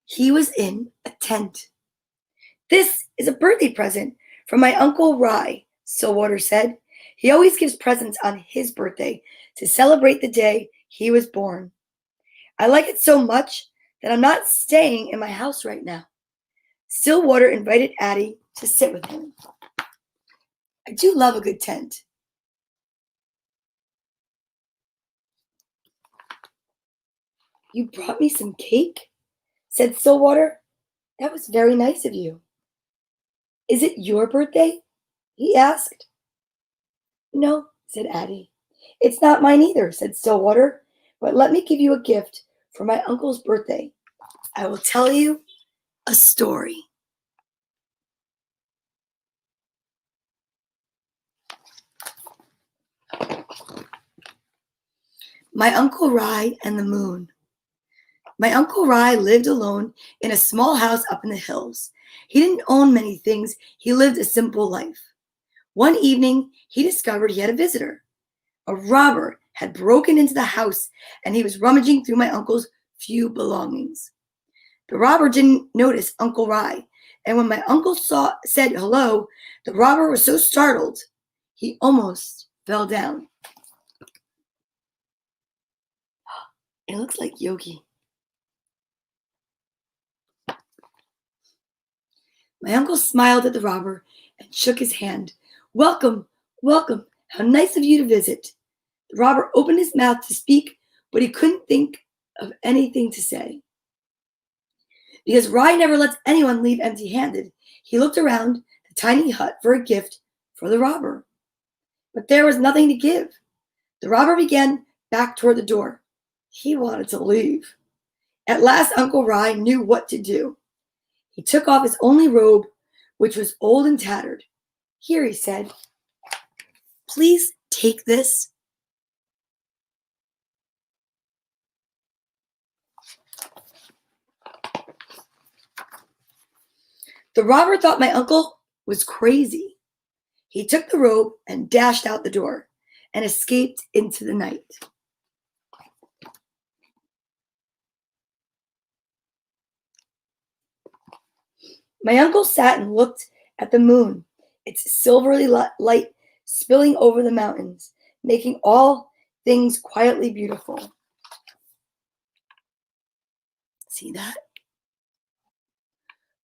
He was in a tent. "This is a birthday present from my Uncle Rye," Stillwater said. "He always gives presents on his birthday to celebrate the day he was born. I like it so much that I'm not staying in my house right now." Stillwater invited Addie to sit with him. I do love a good tent. "You brought me some cake?" said Stillwater. "That was very nice of you." "Is it your birthday?" he asked. "No," said Addie. "It's not mine either," said Stillwater. "But let me give you a gift for my uncle's birthday. I will tell you a story." My Uncle Rye and the Moon. My Uncle Rye lived alone in a small house up in the hills. He didn't own many things. He lived a simple life. One evening, he discovered he had a visitor. A robber had broken into the house, and he was rummaging through my uncle's few belongings. The robber didn't notice Uncle Rye, and when my uncle said hello, the robber was so startled, he almost fell down. It looks like Yogi. My uncle smiled at the robber and shook his hand. "Welcome, welcome. How nice of you to visit." The robber opened his mouth to speak, but he couldn't think of anything to say. Because Rye never lets anyone leave empty-handed, he looked around the tiny hut for a gift for the robber. But there was nothing to give. The robber began back toward the door. He wanted to leave. At last, Uncle Rye knew what to do. He took off his only robe, which was old and tattered. "Here," he said, "please take this." The robber thought my uncle was crazy. He took the robe and dashed out the door and escaped into the night. My uncle sat and looked at the moon, its silvery light spilling over the mountains, making all things quietly beautiful. See that?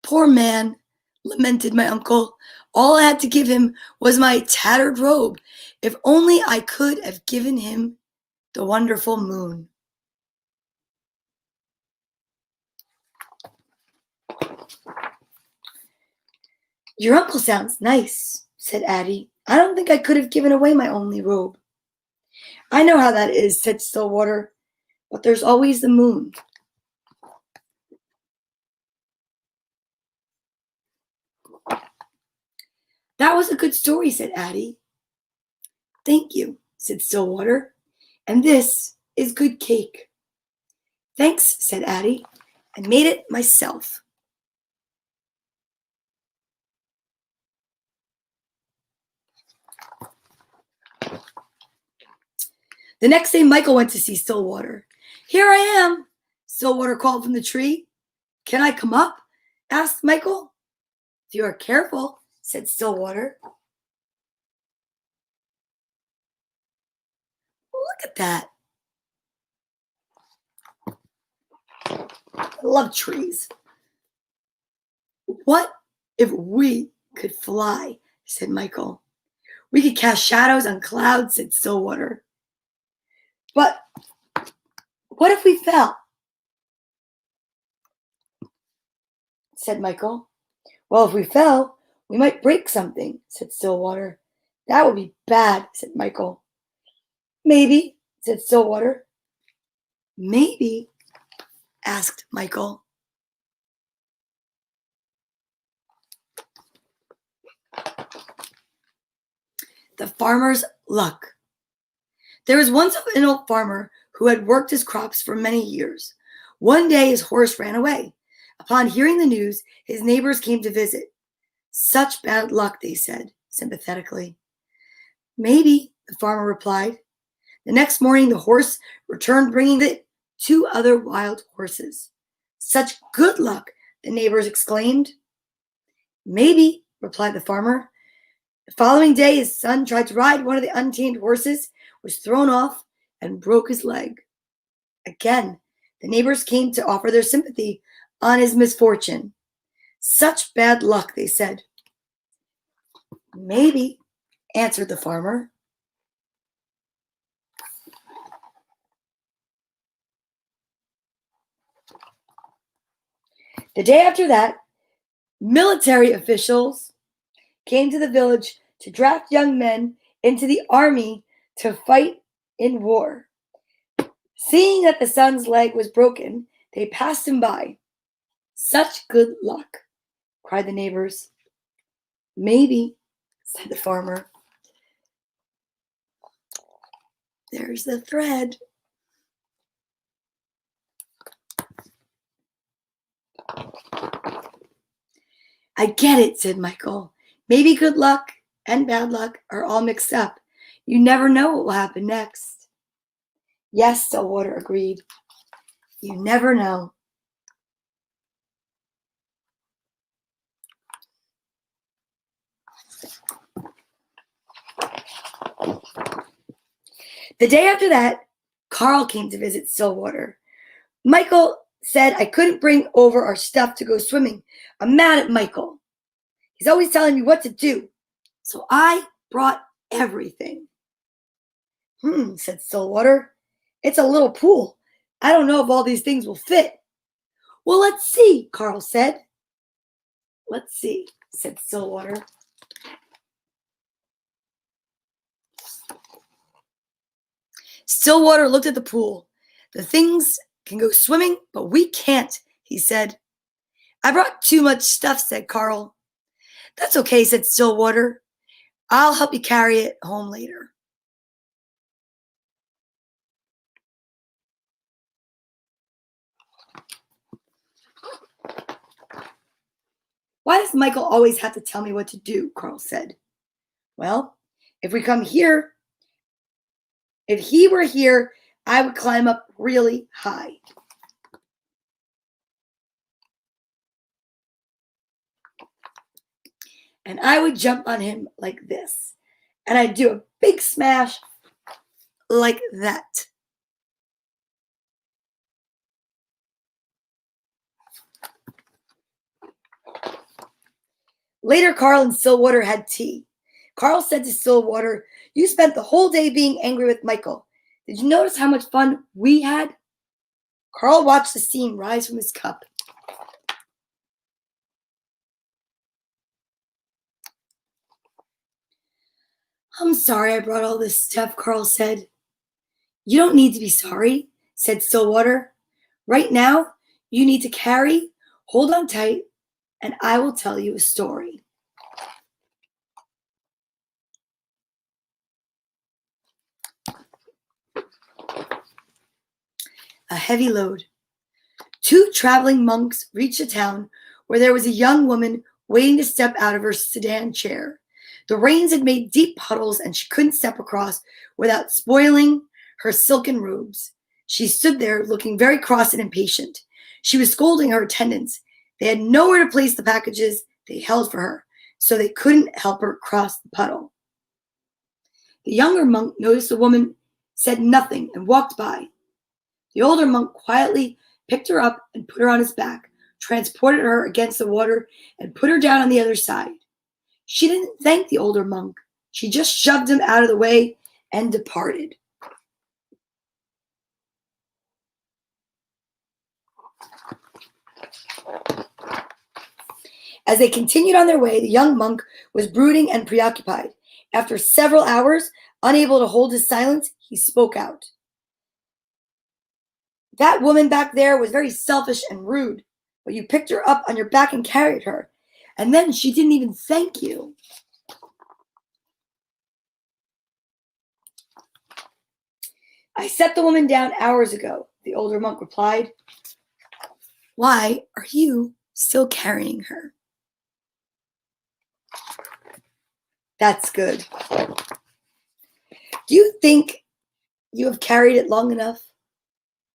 "Poor man," lamented my uncle. "All I had to give him was my tattered robe. If only I could have given him the wonderful moon." "Your uncle sounds nice," said Addie. "I don't think I could have given away my only robe." "I know how that is," said Stillwater, "but there's always the moon." "That was a good story," said Addie. "Thank you," said Stillwater. "And this is good cake." "Thanks," said Addie. "I made it myself." The next day, Michael went to see Stillwater. "Here I am," Stillwater called from the tree. "Can I come up?" asked Michael. "If you are careful," said Stillwater. at that. I love trees. What if we could fly, said Michael. We could cast shadows on clouds, said Stillwater. But what if we fell? Said Michael. Well, if we fell, we might break something, said Stillwater. That would be bad, said Michael. Maybe, said Stillwater. Maybe, asked Michael. The farmer's luck. There was once an old farmer who had worked his crops for many years. One day his horse ran away. Upon hearing the news, his neighbors came to visit. Such bad luck, they said, sympathetically. Maybe, the farmer replied. The next morning the horse returned bringing it 2 other wild horses. Such good luck, the neighbors exclaimed. Maybe, replied the farmer. The following day his son tried to ride one of the untamed horses, was thrown off, and broke his leg. Again, the neighbors came to offer their sympathy on his misfortune. Such bad luck, they said. Maybe, answered the farmer. The day after that, military officials came to the village to draft young men into the army to fight in war. Seeing that the son's leg was broken, they passed him by. Such good luck, cried the neighbors. Maybe, said the farmer. There's the thread. I get it, said Michael. Maybe good luck and bad luck are all mixed up. You never know what will happen next. Yes, Stillwater agreed. You never know. The day after that, Carl came to visit Stillwater. Michael said I couldn't bring over our stuff to go swimming. I'm mad at Michael. He's always telling me what to do. So I brought everything. Said Stillwater. It's a little pool. I don't know if all these things will fit. Well, let's see, Carl said. Let's see, said Stillwater. Stillwater looked at the pool. The things can go swimming, but we can't, he said. I brought too much stuff, said Carl. That's okay, said Stillwater. I'll help you carry it home later. Why does Michael always have to tell me what to do? Carl said. Well, if he were here, I would climb up really high. And I would jump on him like this. And I'd do a big smash like that. Later, Carl and Stillwater had tea. Carl said to Stillwater, you spent the whole day being angry with Michael. Did you notice how much fun we had? Carl watched the steam rise from his cup. I'm sorry I brought all this stuff, Carl said. You don't need to be sorry, said Stillwater. Right now, you need to carry, hold on tight, and I will tell you a story. A heavy load. 2 traveling monks reached a town where there was a young woman waiting to step out of her sedan chair. The rains had made deep puddles and she couldn't step across without spoiling her silken robes. She stood there looking very cross and impatient. She was scolding her attendants. They had nowhere to place the packages they held for her, so they couldn't help her cross the puddle. The younger monk noticed the woman said nothing, and walked by. The older monk quietly picked her up and put her on his back, transported her against the water, and put her down on the other side. She didn't thank the older monk. She just shoved him out of the way and departed. As they continued on their way, the young monk was brooding and preoccupied. After several hours, unable to hold his silence, he spoke out. That woman back there was very selfish and rude, but you picked her up on your back and carried her. And then she didn't even thank you. I set the woman down hours ago, the older monk replied. Why are you still carrying her? That's good. Do you think you have carried it long enough?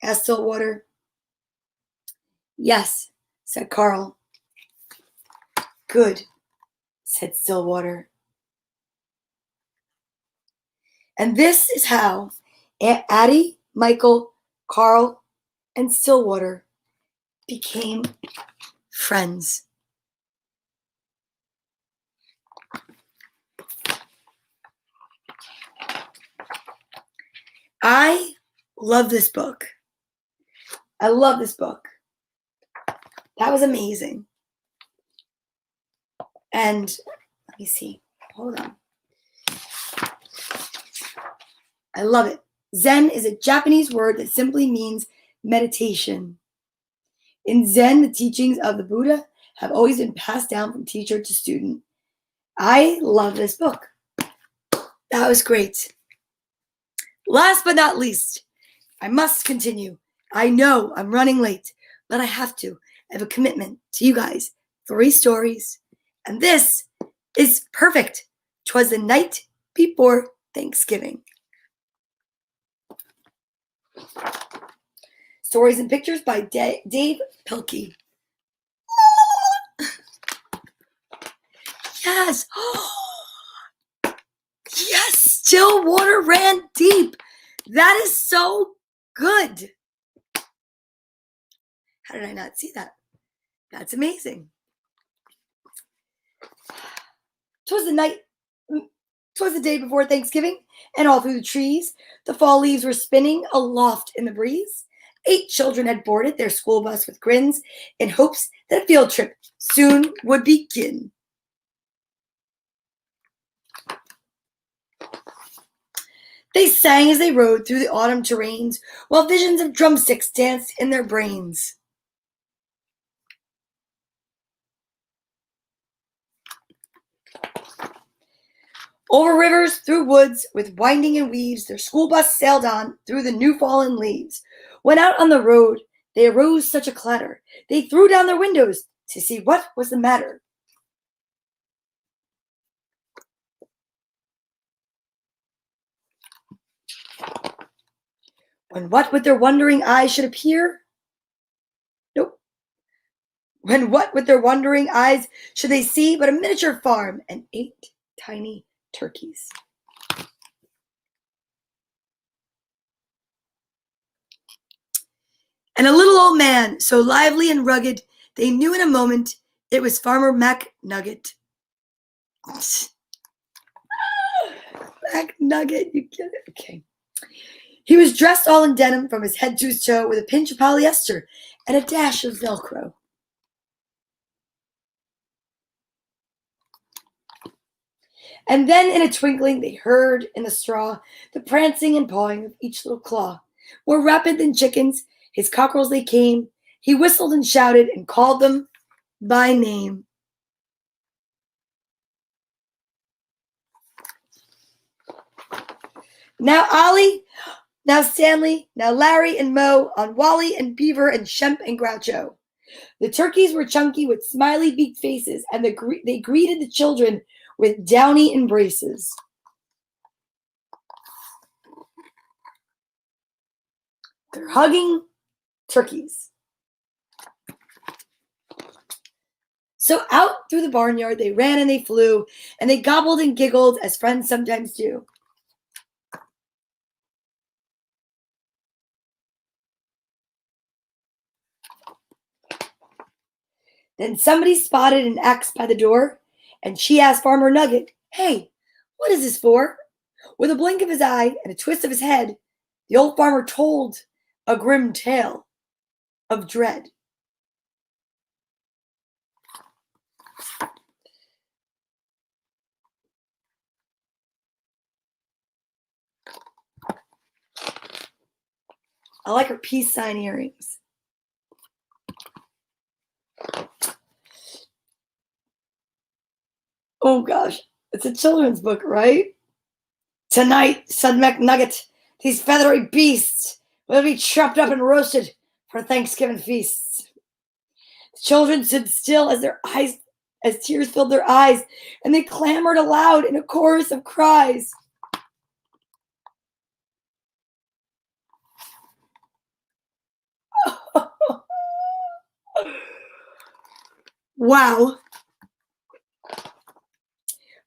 Asked Stillwater. Yes, said Carl. Good, said Stillwater. And this is how Aunt Addie, Michael, Carl, and Stillwater became friends. I love this book. I love this book. That was amazing. And let me see. Hold on. I love it. Zen is a Japanese word that simply means meditation. In Zen, the teachings of the Buddha have always been passed down from teacher to student. I love this book. That was great. Last but not least, I must continue. I know I'm running late, but I have to. I have a commitment to you guys. 3 stories. And this is perfect. 'Twas the night before Thanksgiving. Stories and pictures by Dave Pilkey. Yes. Yes, Stillwater ran deep. That is so good. How did I not see that? That's amazing. 'Twas the day before Thanksgiving, and all through the trees, the fall leaves were spinning aloft in the breeze. 8 children had boarded their school bus with grins in hopes that a field trip soon would begin. They sang as they rode through the autumn terrains, while visions of drumsticks danced in their brains. Over rivers, through woods, with winding and weaves, their school bus sailed on through the new fallen leaves. When out on the road, they arose such a clatter, they threw down their windows to see what was the matter. When what with their wondering eyes should appear? Nope. When what with their wondering eyes should they see but a miniature farm and 8 tiny turkeys. And a little old man, so lively and rugged, they knew in a moment it was Farmer McNugget. McNugget, you get it? Okay. He was dressed all in denim from his head to his toe with a pinch of polyester and a dash of Velcro. And then in a twinkling they heard in the straw the prancing and pawing of each little claw. More rapid than chickens, his cockerels they came. He whistled and shouted and called them by name. Now Ollie, now Stanley, now Larry and Mo, on Wally and Beaver and Shemp and Groucho. The turkeys were chunky with smiley beaked faces, and they greeted the children with downy embraces. They're hugging turkeys. So out through the barnyard they ran and they flew, and they gobbled and giggled as friends sometimes do. Then somebody spotted an axe by the door, and she asked Farmer Nugget, "Hey, what is this for?" With a blink of his eye and a twist of his head, the old farmer told a grim tale of dread. I like her peace sign earrings. Oh gosh, it's a children's book, right? "Tonight," said McNugget, "these feathery beasts will be chopped up and roasted for Thanksgiving feasts." The children stood still as tears filled their eyes, and they clamored aloud in a chorus of cries. Wow.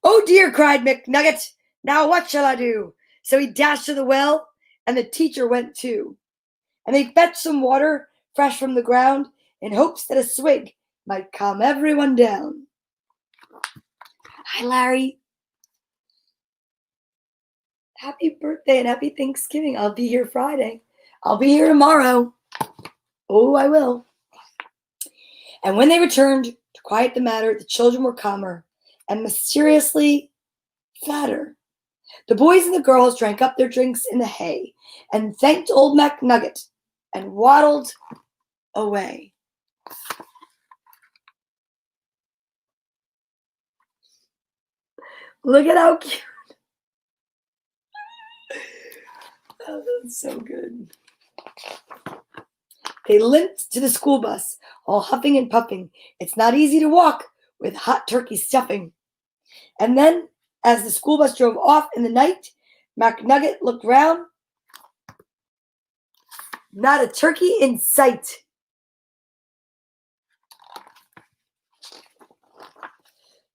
"Oh dear," cried McNugget, "now what shall I do?" So he dashed to the well, and the teacher went too. And they fetched some water fresh from the ground in hopes that a swig might calm everyone down. Hi, Larry. Happy birthday and happy Thanksgiving. I'll be here Friday. I'll be here tomorrow. Oh, I will. And when they returned to quiet the matter, the children were calmer and mysteriously fatter. The boys and the girls drank up their drinks in the hay and thanked old McNugget and waddled away. Look at how cute. Oh, that's so good. They limped to the school bus, all huffing and puffing. It's not easy to walk with hot turkey stuffing. And then, as the school bus drove off in the night, McNugget looked round. Not a turkey in sight.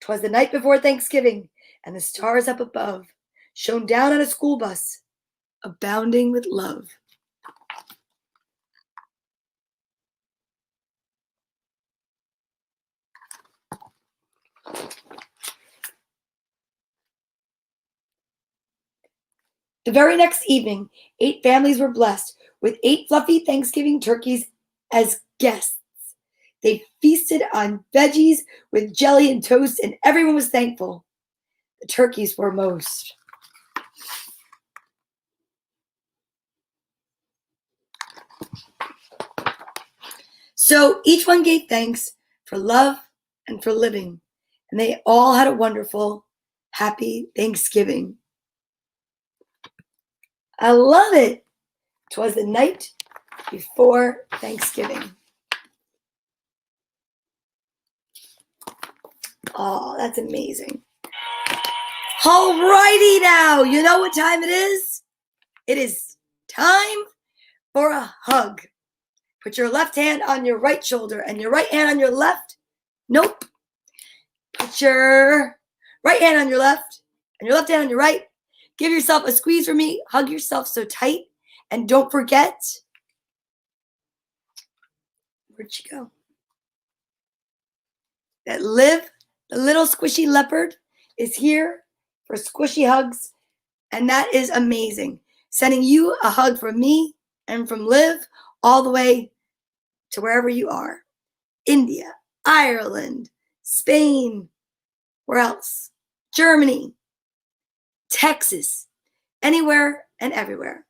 'Twas the night before Thanksgiving, and the stars up above shone down on a school bus, abounding with love. The very next evening, 8 families were blessed with 8 fluffy Thanksgiving turkeys as guests. They feasted on veggies with jelly and toast, and everyone was thankful. The turkeys were most. So each one gave thanks for love and for living, and they all had a wonderful, happy Thanksgiving. I love it. 'Twas the night before Thanksgiving. Oh, that's amazing. Alrighty now, you know what time it is? It is time for a hug. Put your left hand on your right shoulder and your right hand on your left. Nope. Put your right hand on your left and your left hand on your right. Give yourself a squeeze for me. Hug yourself so tight. And don't forget, where'd she go? That Liv, the little squishy leopard, is here for squishy hugs. And that is amazing. Sending you a hug from me and from Liv all the way to wherever you are. India, Ireland, Spain, where else? Germany, Texas, anywhere and everywhere.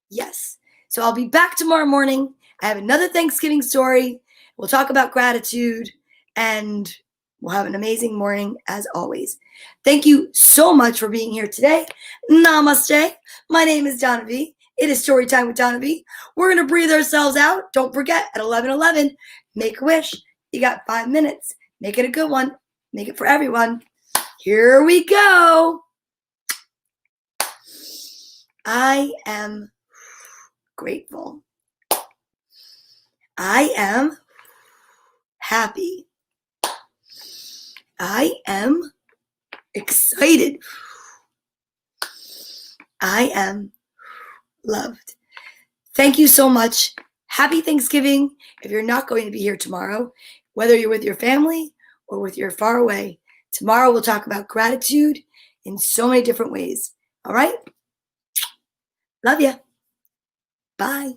Yes. So I'll be back tomorrow morning. I have another Thanksgiving story. We'll talk about gratitude, and we'll have an amazing morning as always. Thank you so much for being here today. Namaste. My name is Donna Vee. It is story time with Donna Vee. We're going to breathe ourselves out. Don't forget, at 11:11, make a wish. You got 5 minutes. Make it a good one. Make it for everyone. Here we go. I am grateful. I am happy. I am excited. I am loved. Thank you so much. Happy Thanksgiving. If you're not going to be here tomorrow, whether you're with your family or with your far away. Tomorrow we'll talk about gratitude in so many different ways. All right? Love ya. Bye.